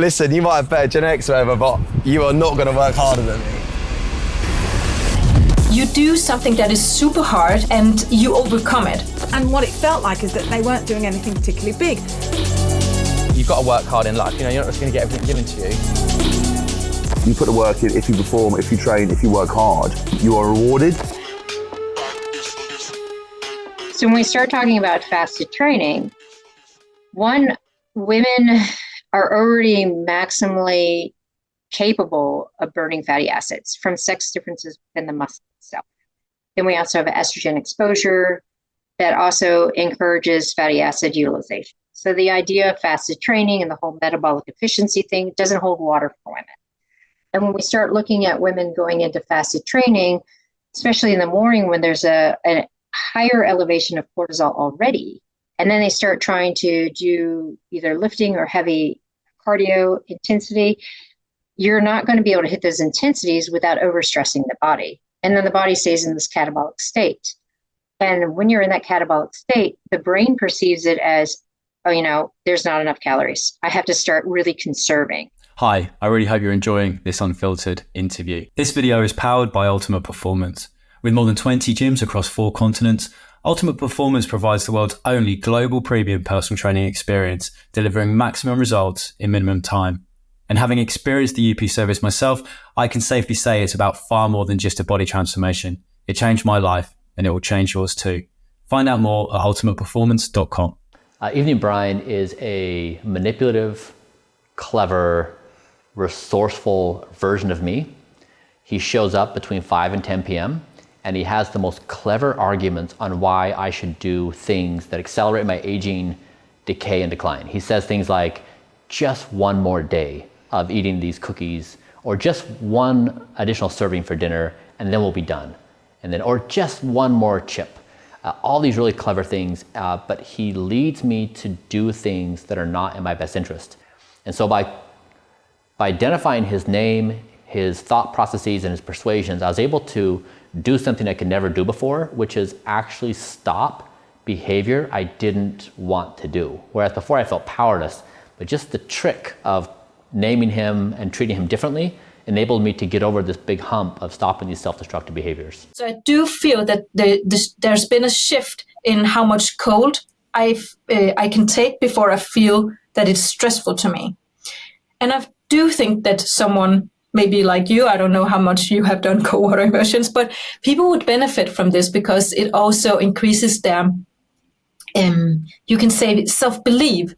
Listen, you might have better genetics or whatever, but you are not going to work harder than me. You do something that is super hard and you overcome it. And what it felt like is that they weren't doing anything particularly big. You've got to work hard in life. You know, you're not just going to get everything given to you. You put the work in, if you perform, if you train, if you work hard, you are rewarded. So when we start talking about fasted training, one, women are already maximally capable of burning fatty acids from sex differences within the muscle itself. Then we also have estrogen exposure that also encourages fatty acid utilization. So the idea of fasted training and the whole metabolic efficiency thing doesn't hold water for women. And when we start looking at women going into fasted training, especially in the morning when there's a higher elevation of cortisol already, and then they start trying to do either lifting or heavy cardio intensity, you're not going to be able to hit those intensities without overstressing the body. And then the body stays in this catabolic state. And when you're in that catabolic state, the brain perceives it as, oh, you know, there's not enough calories. I have to start really conserving. Hi, I really hope you're enjoying this Unfiltered interview. This video is powered by Ultimate Performance. With more than 20 gyms across 4 continents, Ultimate Performance provides the world's only global premium personal training experience, delivering maximum results in minimum time. And having experienced the UP service myself, I can safely say it's about far more than just a body transformation. It changed my life, and it will change yours too. Find out more at ultimateperformance.com. Evening Bryan is a manipulative, clever, resourceful version of me. He shows up between 5 and 10 p.m. and he has the most clever arguments on why I should do things that accelerate my aging, decay, and decline. He says things like, just one more day of eating these cookies, or just one additional serving for dinner, and then we'll be done. And then, or just one more chip. All these really clever things, but he leads me to do things that are not in my best interest. And so by identifying his name, his thought processes, and his persuasions, I was able to do something I could never do before, which is actually stop behavior I didn't want to do. Whereas before I felt powerless, but just the trick of naming him and treating him differently enabled me to get over this big hump of stopping these self-destructive behaviors. So I do feel that there's been a shift in how much cold I can take before I feel that it's stressful to me. And I do think that someone maybe like you, I don't know how much you have done cold water immersions, but people would benefit from this because it also increases their, you can say, self-belief.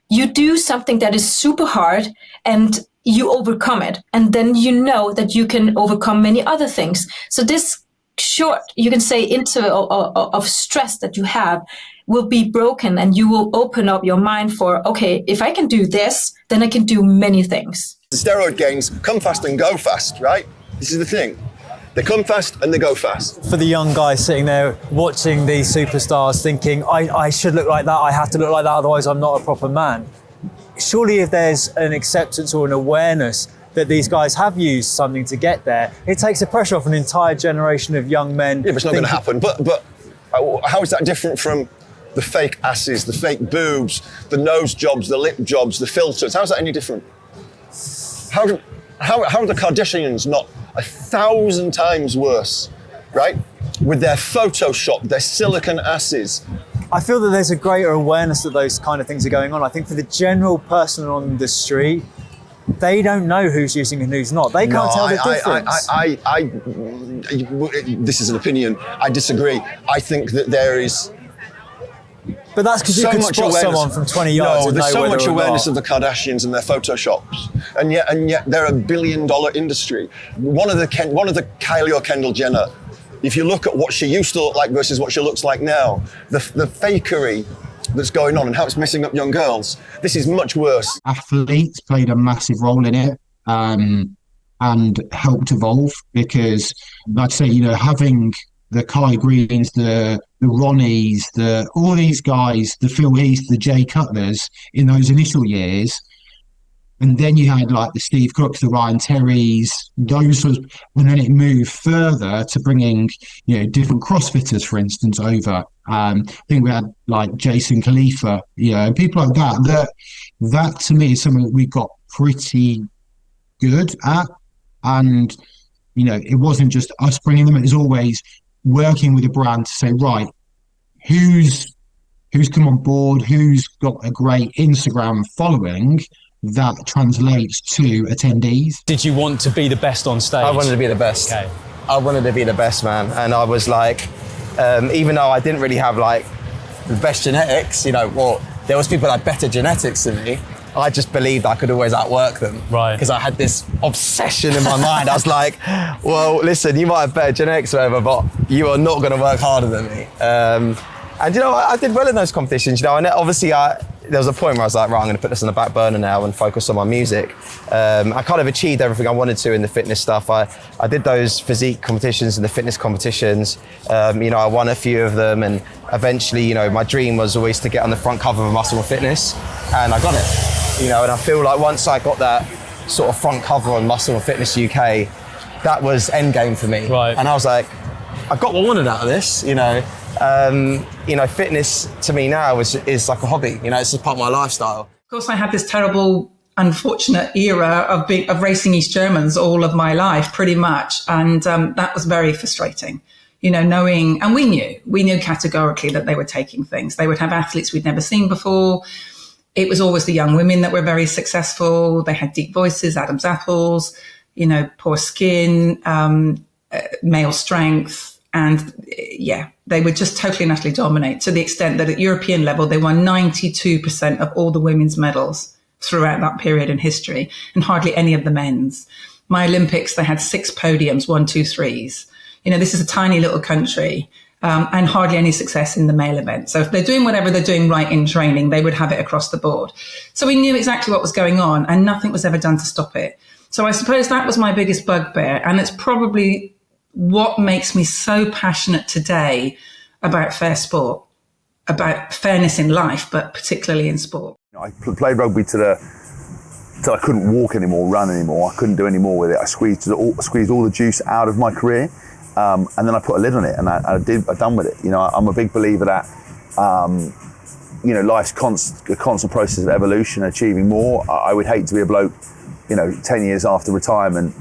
You do something that is super hard and you overcome it. And then you know that you can overcome many other things. So this short, you can say, interval of stress that you have will be broken, and you will open up your mind for, okay, if I can do this, then I can do many things. The steroid gangs come fast and go fast, right? This is the thing. They come fast and they go fast. For the young guys sitting there watching these superstars thinking, I should look like that, I have to look like that, otherwise I'm not a proper man. Surely if there's an acceptance or an awareness that these guys have used something to get there, it takes the pressure off an entire generation of young men. Yeah, but it's not going to happen. But how is that different from the fake asses, the fake boobs, the nose jobs, the lip jobs, the filters? How's that any different? How are the Kardashians not 1,000 times worse, right? With their Photoshop, their silicon asses. I feel that there's a greater awareness that those kind of things are going on. I think for the general person on the street, they don't know who's using and who's not. They can't tell the difference. This is an opinion. I disagree. I think that there is. But that's because you can spot someone from 20 yards. No, there's so much awareness of the Kardashians and their Photoshops, and yet they're a $1 billion industry. One of the Kylie or Kendall Jenner. If you look at what she used to look like versus what she looks like now, the fakery that's going on and how it's messing up young girls, this is much worse. Athletes played a massive role in it and helped evolve because, like I say, having the Kai Greens, the Ronnies, all these guys, the Phil Heath, the Jay Cutlers in those initial years. And then you had like the Steve Cooks, the Ryan Terrys, those was, and then it moved further to bringing, different CrossFitters, for instance, over. I think we had like Jason Khalifa, and people like that. That to me is something that we got pretty good at. And, you know, it wasn't just us bringing them, it was always working with a brand to say, right, who's come on board, who's got a great Instagram following that translates to attendees. Did you want to be the best on stage? I wanted to be the best. Okay. I wanted to be the best, man. And I was like, even though I didn't really have like the best genetics, you know, well, there was people that had better genetics than me. I just believed I could always outwork them. Right. Because I had this obsession in my mind. I was like, well, listen, you might have better genetics or whatever, but you are not going to work harder than me. And you know, I did well in those competitions, you know, and obviously there was a point where I was like, right, I'm going to put this on the back burner now and focus on my music. I kind of achieved everything I wanted to in the fitness stuff. I did those physique competitions and the fitness competitions. You know, I won a few of them, and eventually, you know, my dream was always to get on the front cover of Muscle and Fitness, and I got it. You know, and I feel like once I got that sort of front cover on Muscle and Fitness UK, that was end game for me. Right. And I was like, I got what I wanted out of this, you know. You know, fitness to me now is like a hobby. You know, it's just part of my lifestyle. Of course, I had this terrible, unfortunate era of racing East Germans all of my life, pretty much, and that was very frustrating. You know, knowing, and we knew categorically that they were taking things. They would have athletes we'd never seen before. It was always the young women that were very successful. They had deep voices, Adam's apples, you know, poor skin, male strength. And yeah, they would just totally and utterly dominate, to the extent that at European level, they won 92% of all the women's medals throughout that period in history, and hardly any of the men's. My Olympics, they had 6 podiums, 1, 2, 3s. You know, this is a tiny little country, and hardly any success in the male event. So if they're doing whatever they're doing right in training, they would have it across the board. So we knew exactly what was going on, and nothing was ever done to stop it. So I suppose that was my biggest bugbear, and it's probably what makes me so passionate today about fair sport, about fairness in life, but particularly in sport. I played rugby till I couldn't walk anymore, run anymore. I couldn't do any more with it. I squeezed all the juice out of my career, and then I put a lid on it, and I'm done with it. You know, I'm a big believer that you know, life's a constant process of evolution, achieving more. I would hate to be a bloke, you know, 10 years after retirement.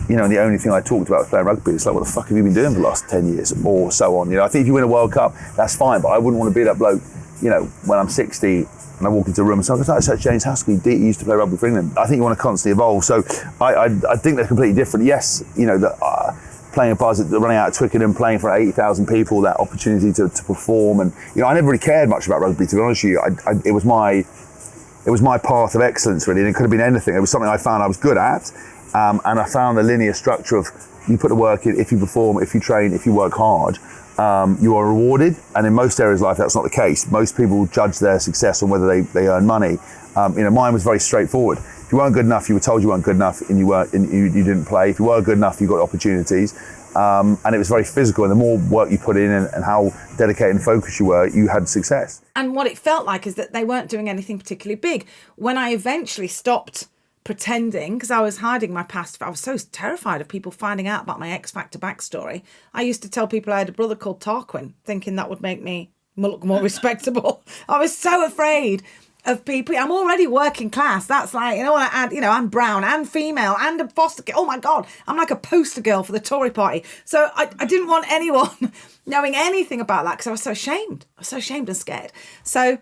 You know, and the only thing I talked about was playing rugby. It's like, what the fuck have you been doing for the last 10 years or so on? You know, I think if you win a World Cup, that's fine, but I wouldn't want to be that bloke, you know, when I'm 60 and I walk into a room and say, that's James Haskell, he used to play rugby for England. I think you want to constantly evolve. So I think they're completely different. Yes, you know, playing a buzz, running out of Twickenham, playing for 80,000 people, that opportunity to perform. And, you know, I never really cared much about rugby, to be honest with you. It was my path of excellence, really, and it could have been anything. It was something I found I was good at. And I found the linear structure of, you put the work in, if you perform, if you train, if you work hard, you are rewarded. And in most areas of life, that's not the case. Most people judge their success on whether they earn money. You know, mine was very straightforward. If you weren't good enough, you were told you weren't good enough, and you didn't play. If you were good enough, you got opportunities. And it was very physical. And the more work you put in and how dedicated and focused you were, you had success. And what it felt like is that they weren't doing anything particularly big. When I eventually stopped pretending, because I was hiding my past, I was so terrified of people finding out about my X Factor backstory. I used to tell people I had a brother called Tarquin, thinking that would make me look more respectable. I was so afraid of people. I'm already working class. That's like, you know what I add, you know, I'm brown and female and a foster kid. Oh my God, I'm like a poster girl for the Tory party. So I didn't want anyone knowing anything about that, because I was so ashamed. I was so ashamed and scared. So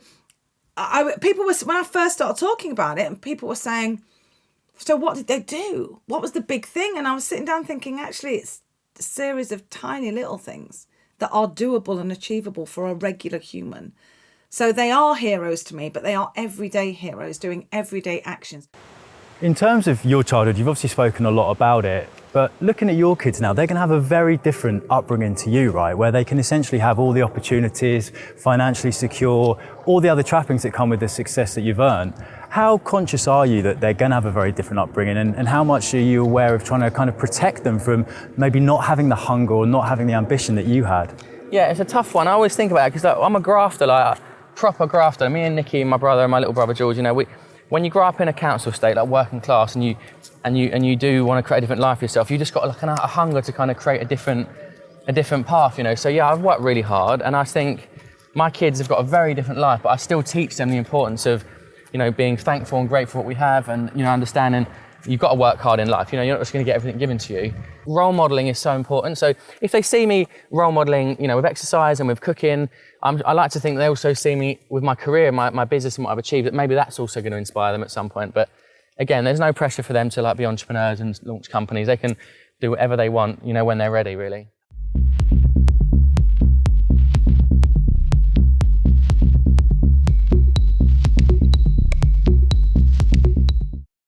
people were, when I first started talking about it, and people were saying, so what did they do? What was the big thing? And I was sitting down thinking, actually, it's a series of tiny little things that are doable and achievable for a regular human. So they are heroes to me, but they are everyday heroes doing everyday actions. In terms of your childhood, you've obviously spoken a lot about it, but looking at your kids now, they're going to have a very different upbringing to you, right? Where they can essentially have all the opportunities, financially secure, all the other trappings that come with the success that you've earned. How conscious are you that they're going to have a very different upbringing, and how much are you aware of trying to kind of protect them from maybe not having the hunger or not having the ambition that you had? Yeah, it's a tough one. I always think about it because I'm a grafter, like a proper grafter. Me and Nikki, my brother, and my little brother George, you know, when you grow up in a council estate, like working class, and you do want to create a different life for yourself, you just got like a hunger to kind of create a different path, you know. So yeah, I've worked really hard, and I think my kids have got a very different life, but I still teach them the importance of you know, being thankful and grateful for what we have, and, you know, understanding you've got to work hard in life. You know, you're not just going to get everything given to you. Role modeling is so important. So if they see me role modeling, you know, with exercise and with cooking, I like to think they also see me with my career, my business and what I've achieved, that maybe that's also going to inspire them at some point. But again, there's no pressure for them to like be entrepreneurs and launch companies. They can do whatever they want, you know, when they're ready, really.